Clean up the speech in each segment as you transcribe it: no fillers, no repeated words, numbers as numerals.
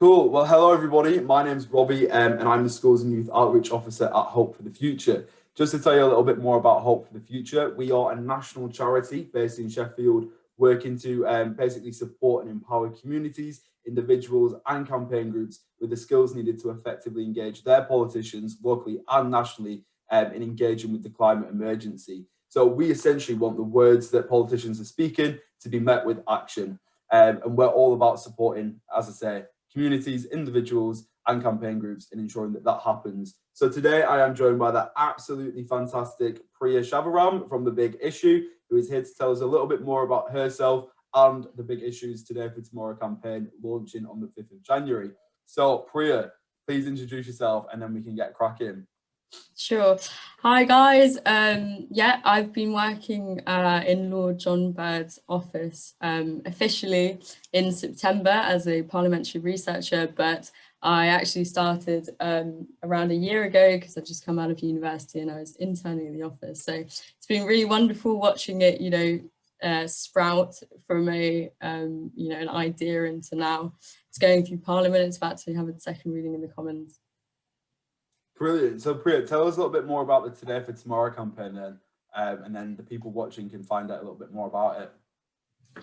Cool. Well, hello everybody. My name's Robbie, and I'm the Schools and Youth Outreach Officer at Hope for the Future. Just to tell you a little bit more about Hope for the Future, we are a national charity based in Sheffield, working to basically support and empower communities, individuals, and campaign groups with the skills needed to effectively engage their politicians locally and nationally in engaging with the climate emergency. So we essentially want the words that politicians are speaking to be met with action, and we're all about supporting, as I say, communities, individuals, and campaign groups in ensuring that that happens. So today I am joined by the absolutely fantastic Priya Shivaram from The Big Issue, who is here to tell us a little bit more about herself and the Big Issues Today for Tomorrow campaign launching on the 5th of January. So Priya, please introduce yourself and then we can get cracking. Sure. Hi guys. I've been working in Lord John Bird's office officially in September as a parliamentary researcher, but I actually started around a year ago because I've just come out of university and I was interning in the office. So it's been really wonderful watching it, sprout from an idea into now it's going through Parliament. It's about to have a second reading in the Commons. Brilliant. So Priya, tell us a little bit more about the Today for Tomorrow campaign then, and then the people watching can find out a little bit more about it.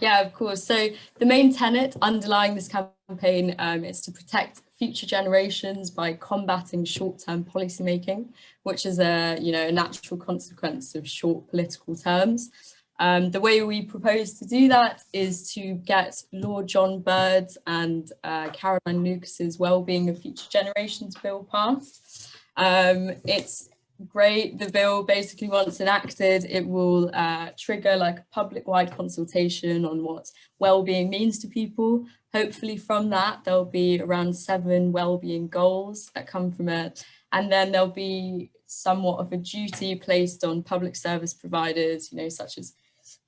Yeah, of course. So the main tenet underlying this campaign is to protect future generations by combating short-term policymaking, which is a natural consequence of short political terms. The way we propose to do that is to get Lord John Bird's and Caroline Lucas's Wellbeing of Future Generations bill passed. It's great. The bill basically, once enacted, it will trigger like a public-wide consultation on what well-being means to people. Hopefully from that there'll be around 7 well-being goals that come from it, and then there'll be somewhat of a duty placed on public service providers, such as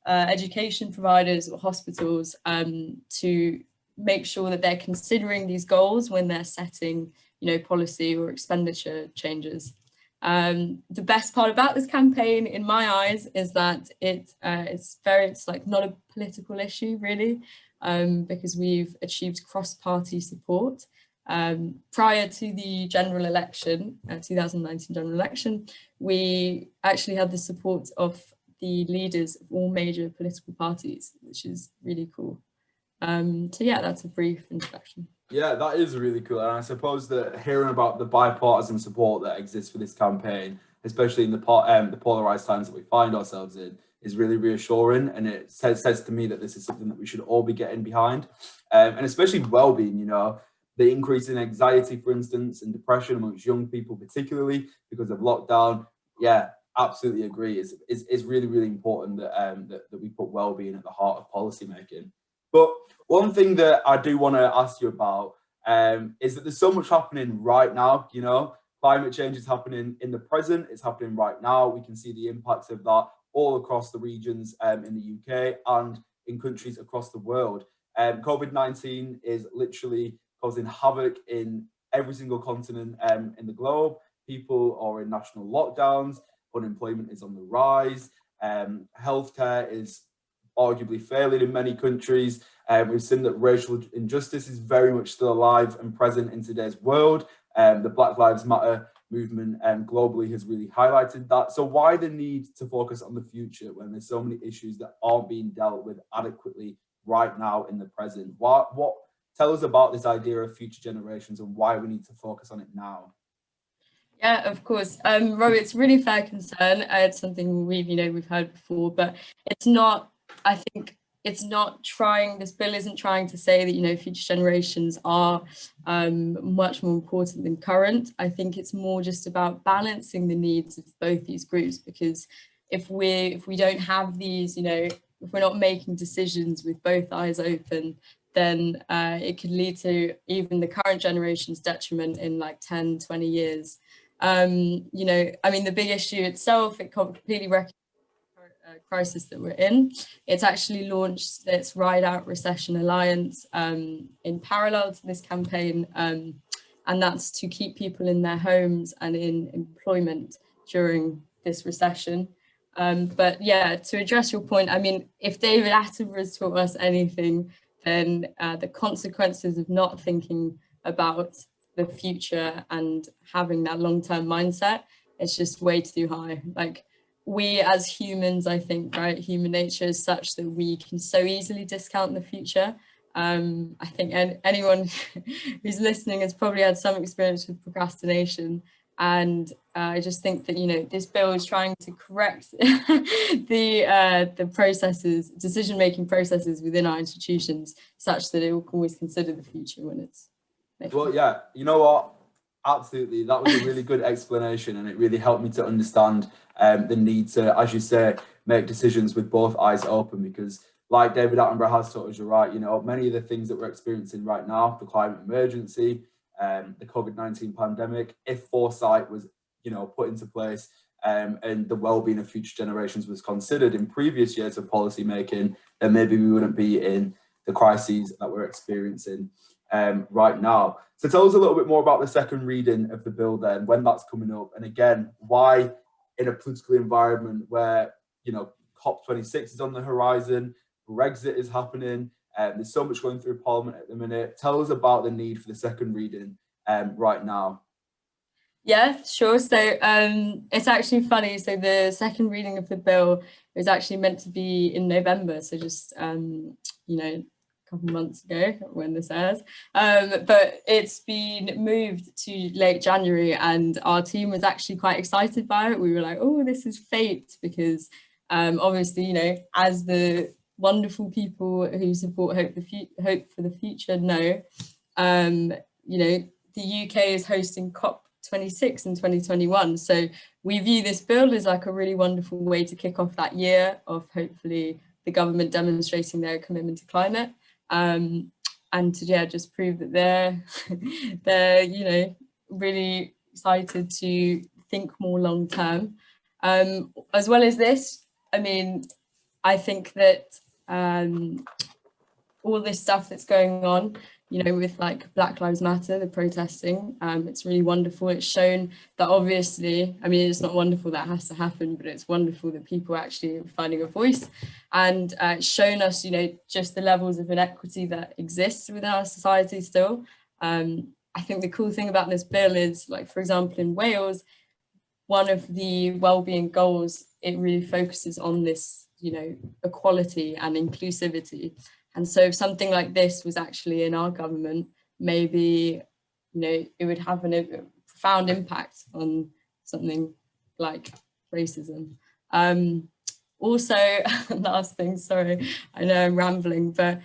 education providers or hospitals, to make sure that they're considering these goals when they're setting policy or expenditure changes. The best part about this campaign, in my eyes, is that it's not a political issue really, because we've achieved cross-party support. Prior to the general election, 2019 general election, we actually had the support of the leaders of all major political parties, which is really cool. So yeah, that's a brief introduction. Yeah, that is really cool. And I suppose that hearing about the bipartisan support that exists for this campaign, especially in the polarized times that we find ourselves in, is really reassuring. And it says to me that this is something that we should all be getting behind. And especially well-being, the increase in anxiety, for instance, and depression amongst young people, particularly because of lockdown. Yeah, absolutely agree. It's really, really important that we put well-being at the heart of policymaking. But one thing that I do want to ask you about is that there's so much happening right now. Climate change is happening in the present. It's happening right now. We can see the impacts of that all across the regions in the UK and in countries across the world. COVID-19 is literally causing havoc in every single continent in the globe. People are in national lockdowns. Unemployment is on the rise. Healthcare is arguably failing in many countries. We've seen that racial injustice is very much still alive and present in today's world. The Black Lives Matter movement globally has really highlighted that. So why the need to focus on the future when there's so many issues that aren't being dealt with adequately right now in the present? What tell us about this idea of future generations and why we need to focus on it now? Yeah, of course. Robbie, it's a really fair concern. It's something we've heard before, but it's not, I think it's not trying, this bill isn't trying to say that, future generations are much more important than current. I think it's more just about balancing the needs of both these groups, because if we don't have these, if we're not making decisions with both eyes open, then it could lead to even the current generation's detriment in like 10, 20 years. The big issue itself, it completely recognizes the crisis that we're in. It's actually launched its Ride Out Recession Alliance in parallel to this campaign, and that's to keep people in their homes and in employment during this recession. But yeah, to address your point, if David Attenborough's taught us anything, then the consequences of not thinking about the future and having that long-term mindset, it's just way too high. Like, we as humans, I think, right, human nature is such that we can so easily discount the future. I think anyone who's listening has probably had some experience with procrastination. And I just think that, you know, this bill is trying to correct the processes, decision-making processes within our institutions, such that it will always consider the future when it's making. Well, yeah, you know what? Absolutely. That was a really good explanation, and it really helped me to understand the need to, as you say, make decisions with both eyes open, because like David Attenborough has taught us, you're right, you know, many of the things that we're experiencing right now, the climate emergency, the COVID-19 pandemic, if foresight was, you know, put into place and the well-being of future generations was considered in previous years of policy making, then maybe we wouldn't be in the crises that we're experiencing right now. So tell us a little bit more about the second reading of the bill then, when that's coming up, and again, why in a political environment where, you know, COP26 is on the horizon, Brexit is happening, there's so much going through Parliament at the minute. Tell us about the need for the second reading right now. Yeah, sure. So it's actually funny. So the second reading of the bill was actually meant to be in November. So just, you know, a couple of months ago when this airs. But it's been moved to late January, and our team was actually quite excited by it. We were like, oh, this is fate, because obviously, you know, as the wonderful people who support Hope for the Future know, you know, the UK is hosting COP26 in 2021. So we view this bill as like a really wonderful way to kick off that year of hopefully the government demonstrating their commitment to climate, and to, yeah, just prove that they're you know, really excited to think more long term. As well as this, I mean, I think that all this stuff that's going on, you know, with like Black Lives Matter, the protesting, it's really wonderful. It's shown that obviously, I mean, it's not wonderful that has to happen, but it's wonderful that people are actually finding a voice, and it's shown us, you know, just the levels of inequity that exists within our society still. I think the cool thing about this bill is, like, for example, in Wales, one of the wellbeing goals, it really focuses on this, you know, equality and inclusivity. And so if something like this was actually in our government, maybe, you know, it would have a profound impact on something like racism. Also, last thing, sorry, I know I'm rambling, but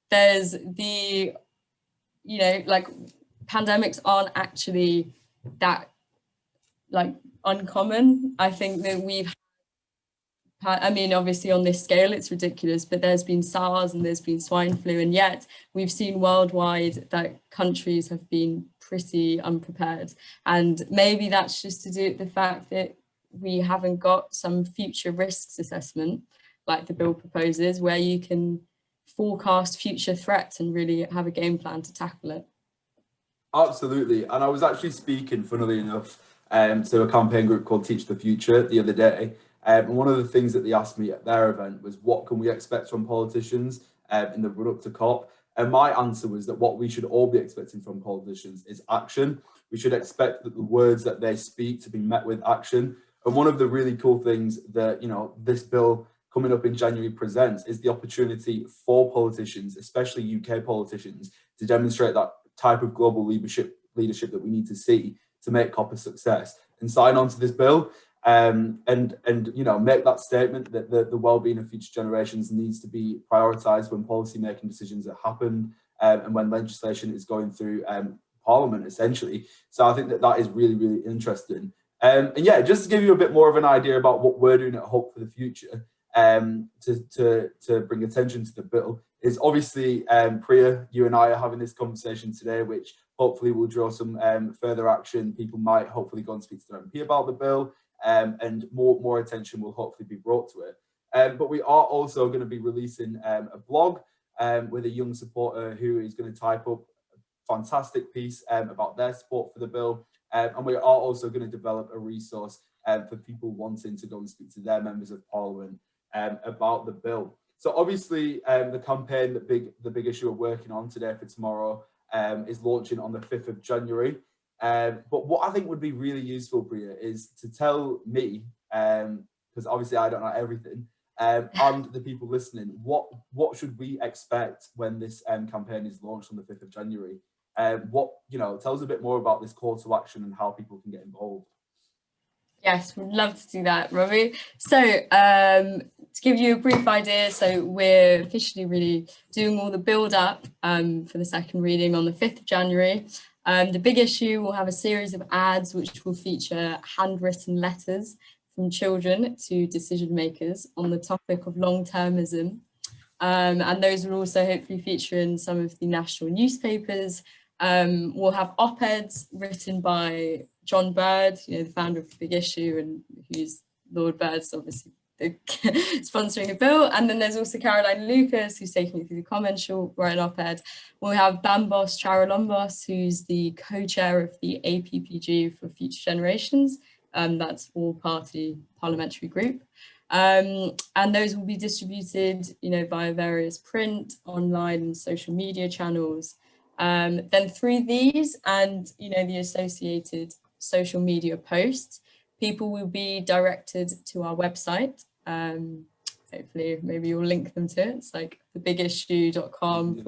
there's the, you know, like, pandemics aren't actually that, like, uncommon. I think that we've had, I mean, obviously on this scale it's ridiculous, but there's been SARS and there's been swine flu, and yet we've seen worldwide that countries have been pretty unprepared. And maybe that's just to do with the fact that we haven't got some future risks assessment like the bill proposes, where you can forecast future threats and really have a game plan to tackle it. Absolutely. And I was actually speaking, funnily enough, to a campaign group called Teach the Future the other day. And one of the things that they asked me at their event was, what can we expect from politicians in the run up to COP? And my answer was that what we should all be expecting from politicians is action. We should expect that the words that they speak to be met with action. And one of the really cool things that, you know, this bill coming up in January presents is the opportunity for politicians, especially UK politicians, to demonstrate that type of global leadership that we need to see to make COP a success, and sign on to this bill, and you know, make that statement that the well-being of future generations needs to be prioritized when policy making decisions are happened, and when legislation is going through Parliament, essentially. So I think that is really, really interesting. And yeah, just to give you a bit more of an idea about what we're doing at Hope for the Future, to bring attention to the bill, is obviously, Priya, you and I are having this conversation today, which hopefully will draw some further action. People might hopefully go and speak to their MP about the bill, and more attention will hopefully be brought to it. But we are also going to be releasing a blog with a young supporter who is going to type up a fantastic piece about their support for the bill. And we are also going to develop a resource for people wanting to go and speak to their members of Parliament about the bill. So obviously, the campaign, the big issue we're working on today for tomorrow, is launching on the 5th of January. But what I think would be really useful, Priya, is to tell me, because obviously I don't know everything, and the people listening, what should we expect when this campaign is launched on the 5th of January? Tell us a bit more about this call to action and how people can get involved. Yes, we'd love to do that, Robbie. So to give you a brief idea, so we're officially really doing all the build up for the second reading on the 5th of January. The big issue will have a series of ads which will feature handwritten letters from children to decision makers on the topic of long-termism. And those will also hopefully feature in some of the national newspapers. We'll have op-eds written by John Bird, the founder of The Big Issue, and who's Lord Bird's obviously sponsoring a bill. And then there's also Caroline Lucas, who's taking it through the comments. She'll write an op-ed. We'll have Bambos Charalombos, who's the co-chair of the APPG for Future Generations. That's all-party parliamentary group. And those will be distributed, via various print, online, and social media channels. Then through these and, the associated social media posts, people will be directed to our website. Hopefully, maybe you'll link them to it. It's like thebigissue.com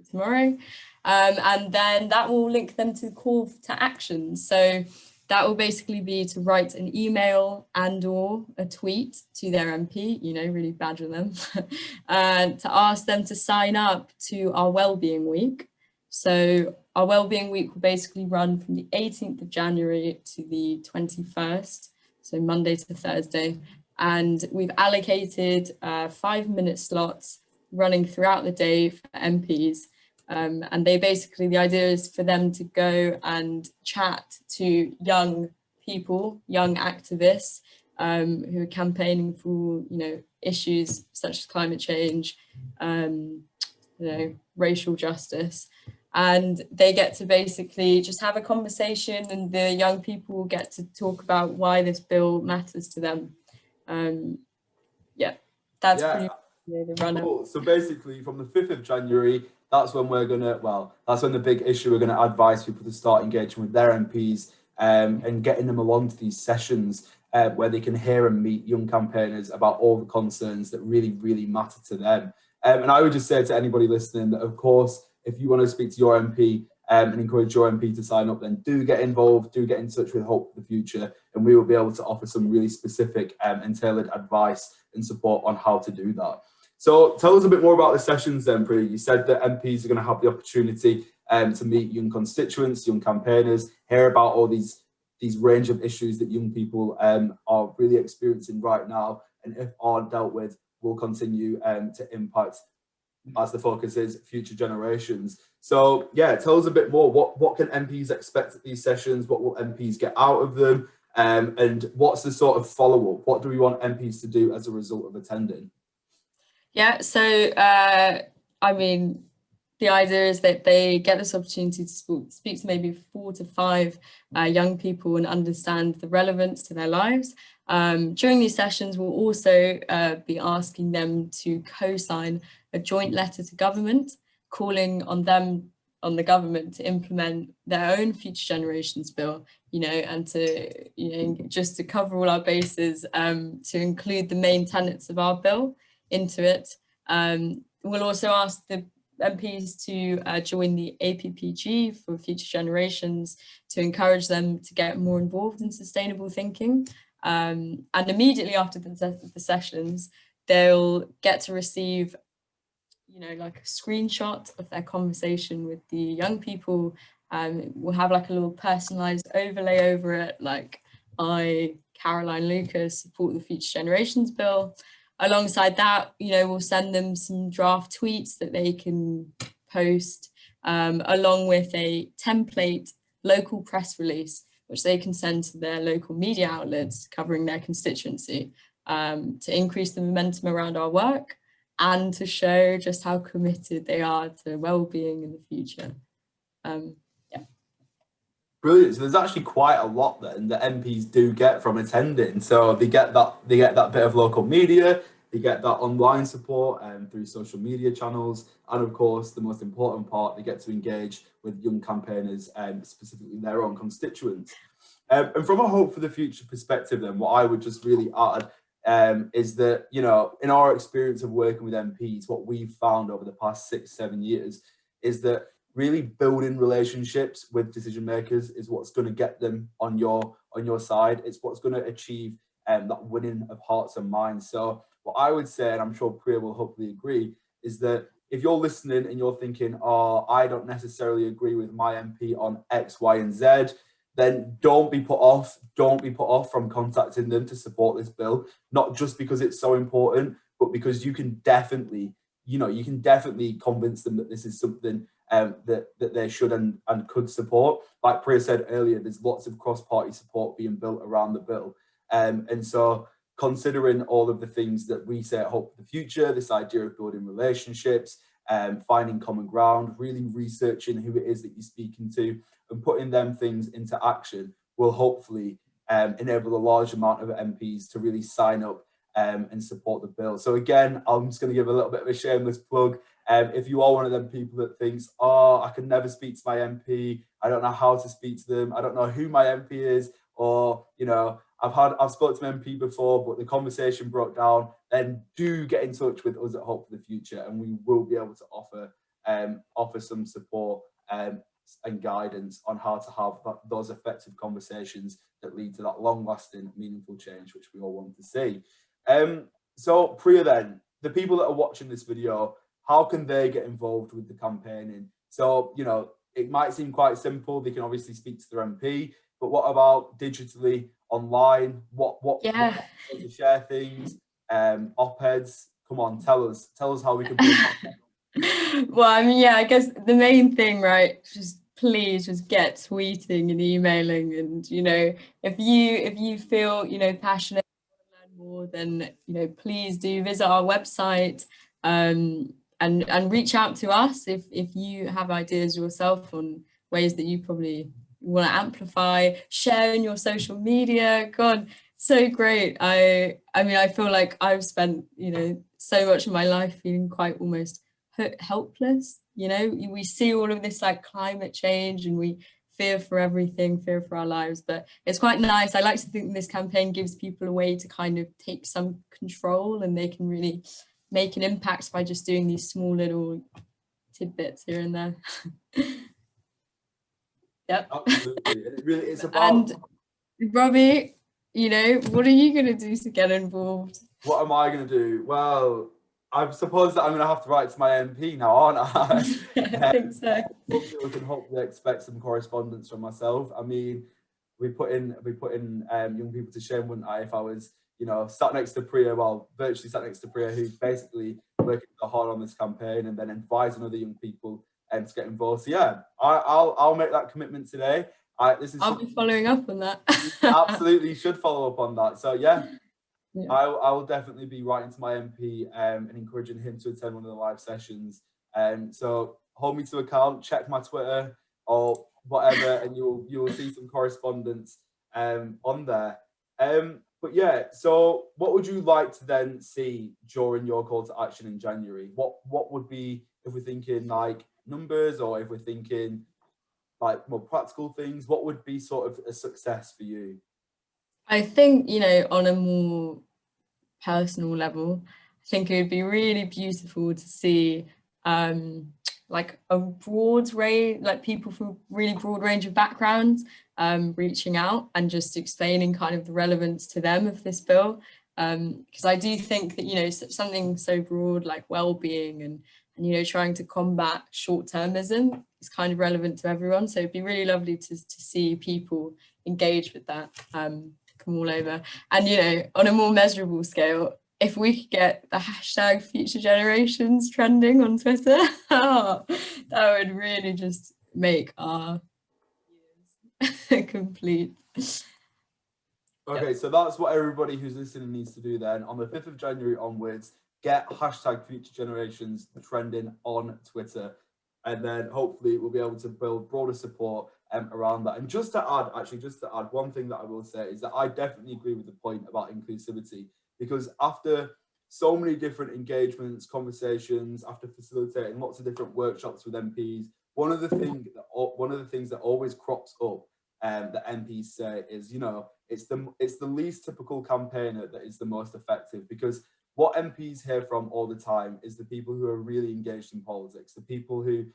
tomorrow. And then that will link them to the call to action. So that will basically be to write an email and or a tweet to their MP, really badger them, to ask them to sign up to our Wellbeing Week. So our Wellbeing Week will basically run from the 18th of January to the 21st, so Monday to Thursday. And we've allocated 5-minute slots running throughout the day for MPs. And they basically, the idea is for them to go and chat to young people, young activists who are campaigning for, issues such as climate change, racial justice. And they get to basically just have a conversation, and the young people get to talk about why this bill matters to them. That's pretty the run-up. Cool. So basically from the 5th of January, that's when that's when the big issue, we're going to advise people to start engaging with their MPs and getting them along to these sessions where they can hear and meet young campaigners about all the concerns that really, really matter to them. And I would just say to anybody listening that, of course, if you want to speak to your MP and encourage your MP to sign up, then do get involved, do get in touch with Hope for the Future, and we will be able to offer some really specific and tailored advice and support on how to do that. So tell us a bit more about the sessions then, Priya. You said that MPs are going to have the opportunity to meet young constituents, young campaigners, hear about all these range of issues that young people are really experiencing right now, and if aren't dealt with, will continue to impact, as the focus is, future generations. So yeah, tell us a bit more. What can MPs expect at these sessions? What will MPs get out of them? And what's the sort of follow-up? What do we want MPs to do as a result of attending? Yeah, so the idea is that they get this opportunity to speak to maybe 4 to 5 young people and understand the relevance to their lives. During these sessions, we'll also be asking them to co-sign a joint letter to government, calling on the government to implement their own Future Generations bill, and to, just to cover all our bases, to include the main tenets of our bill into it. We'll also ask the MPs to join the APPG for Future Generations to encourage them to get more involved in sustainable thinking. And immediately after the sessions, they'll get to receive, like a screenshot of their conversation with the young people. We'll have like a little personalized overlay over it, like I, Caroline Lucas, support the Future Generations bill. Alongside that, we'll send them some draft tweets that they can post, along with a template local press release, which they can send to their local media outlets covering their constituency, to increase the momentum around our work and to show just how committed they are to well-being in the future. Brilliant. So there's actually quite a lot then that MPs do get from attending. So they get that bit of local media, They get that online support through social media channels, and of course, the most important part, they get to engage with young campaigners, specifically their own constituents. And from a hope for the future perspective, then, what I would just really add is that, you know, in our experience of working with MPs, what we've found over the past 6-7 years is that really building relationships with decision makers is what's going to get them on your side. It's what's going to achieve that winning of hearts and minds. So what I would say, and I'm sure Priya will hopefully agree, is that if you're listening and you're thinking, oh, I don't necessarily agree with my MP on X, Y, and Z, then don't be put off. Don't be put off from contacting them to support this bill, not just because it's so important, but because you can definitely, you know, you can definitely convince them that this is something that they should and could support. Like Priya said earlier, there's lots of cross-party support being built around the bill. And so considering all of the things that we say at Hope for the Future, this idea of building relationships, finding common ground, really researching who it is that you're speaking to, and putting them things into action will hopefully enable a large amount of MPs to really sign up and support the bill. So again, I'm just going to give a little bit of a shameless plug. If you are one of them people that thinks, oh, I can never speak to my MP, I don't know how to speak to them, I don't know who my MP is, or, you know, I've spoken to an MP before, but the conversation broke down, then do get in touch with us at Hope for the Future, and we will be able to offer some support and guidance on how to have those effective conversations that lead to that long-lasting, meaningful change, which we all want to see. So Priya, then, the people that are watching this video, how can they get involved with the campaigning? So, you know, it might seem quite simple. They can obviously speak to their MP, but what about digitally, online? What to share things, op-eds? Come on, tell us how we can. Well, I mean, yeah, I guess the main thing, right? Please just get tweeting and emailing, and, you know, if you feel, you know, passionate to learn more, then, you know, please do visit our website and reach out to us if you have ideas yourself on ways that you probably want to amplify. Share in your social media. God, so great. I mean, I feel like I've spent, you know, so much of my life feeling quite almost helpless. You know, we see all of this like climate change and we fear for everything, fear for our lives, but it's quite nice. I like to think this campaign gives people a way to kind of take some control, and they can really make an impact by just doing these small little tidbits here and there. Yep. Absolutely. And it really, it's about. And Robbie, you know, what are you going to do to get involved? What am I going to do? Well, I suppose that I'm going to have to write to my MP now, aren't I? I think so. We can hopefully expect some correspondence from myself. I mean, we put in young people to shame, wouldn't I? If I was, you know, sat next to Priya, well, virtually sat next to Priya, who's basically working so hard on this campaign, and then advising other young people to get involved. So yeah, I'll make that commitment today. I'll be following up on that. Absolutely, should follow up on that. So yeah. I will definitely be writing to my MP and encouraging him to attend one of the live sessions. So hold me to account, check my Twitter or whatever, and you will see some correspondence on there. But yeah, so what would you like to then see during your call to action in January? What would be, if we're thinking like numbers, or if we're thinking like more practical things, what would be sort of a success for you? I think, you know, on a more personal level, I think it would be really beautiful to see like a broad range, like people from a really broad range of backgrounds reaching out and just explaining kind of the relevance to them of this bill. Because I do think that, you know, something so broad like well-being and you know, trying to combat short-termism is kind of relevant to everyone. So it'd be really lovely to see people engage with that from all over. And, you know, on a more measurable scale, if we could get the hashtag future generations trending on Twitter, that would really just make our years complete. Okay, so that's what everybody who's listening needs to do then. On the 5th of January onwards, get hashtag future generations trending on Twitter. And then hopefully we'll be able to build broader support around that. And just to add, one thing that I will say is that I definitely agree with the point about inclusivity, because after so many different engagements, conversations, after facilitating lots of different workshops with MPs. One of the things that always crops up that MPs say is, you know, it's the least typical campaigner that is the most effective, because what MPs hear from all the time is the people who are really engaged in politics, the people who,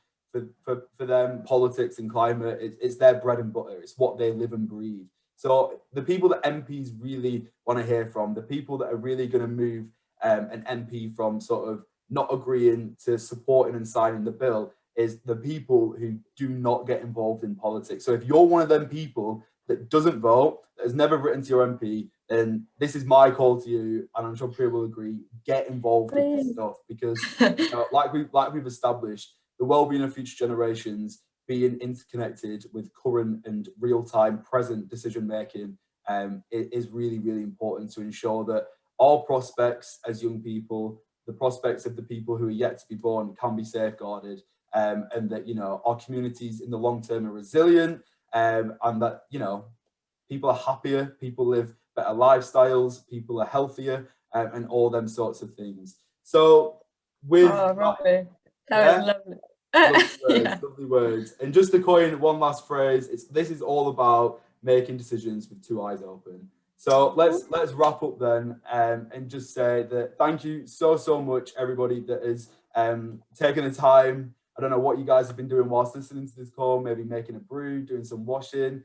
for them, politics and climate, it's their bread and butter, it's what they live and breathe. So the people that MPs really want to hear from, the people that are really going to move an MP from sort of not agreeing to supporting and signing the bill, is the people who do not get involved in politics. So if you're one of them people that doesn't vote, that has never written to your MP, then this is my call to you, and I'm sure Priya will agree, get involved with this stuff, because you know, like we've established, the well-being of future generations being interconnected with current and real-time present decision making is really, really important to ensure that all prospects as young people, the prospects of the people who are yet to be born, can be safeguarded, and that, you know, our communities in the long term are resilient, and that, you know, people are happier, people live better lifestyles, people are healthier, and all them sorts of things. So with Robbie, that was lovely. Lovely words, lovely words. And just to coin one last phrase, this is all about making decisions with two eyes open. So let's wrap up then, and just say that thank you so much, everybody that is taking the time. I don't know what you guys have been doing whilst listening to this call, maybe making a brew, doing some washing,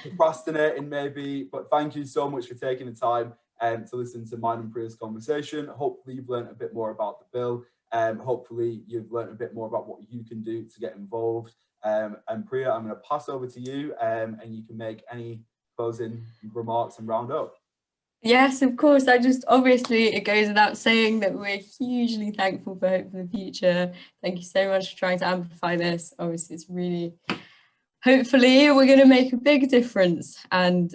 procrastinating maybe, but thank you so much for taking the time to listen to mine and Priya's conversation. Hopefully you've learned a bit more about the bill. Hopefully you've learned a bit more about what you can do to get involved. And Priya, I'm going to pass over to you, and you can make any closing remarks and round up. Yes, of course. Obviously it goes without saying that we're hugely thankful for Hope for the Future. Thank you so much for trying to amplify this. Obviously it's really, hopefully we're going to make a big difference. And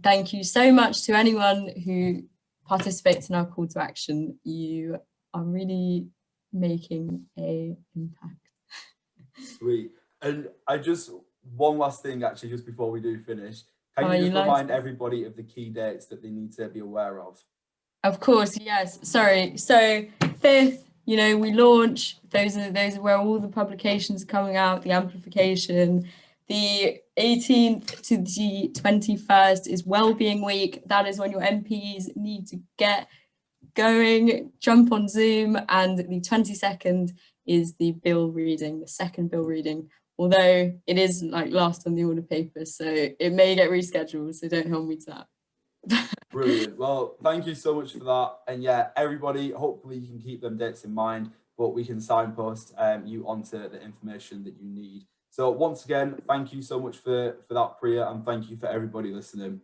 thank you so much to anyone who participates in our call to action. You are really making an impact. Sweet. And one last thing actually, just before we do finish, can you just remind everybody of the key dates that they need to be aware of? Of course, yes. Sorry. So 5th, you know, we launch, those are where all the publications are coming out, the amplification. The 18th to the 21st is Wellbeing Week. That is when your MPs need to get going, jump on Zoom, and the 22nd is the bill reading, the second bill reading, although it is like last on the order paper, so it may get rescheduled, so don't hold me to that. Brilliant. Well, thank you so much for that. And yeah, everybody, hopefully you can keep them dates in mind, but we can signpost you onto the information that you need. So once again, thank you so much for that, Priya, and thank you for everybody listening.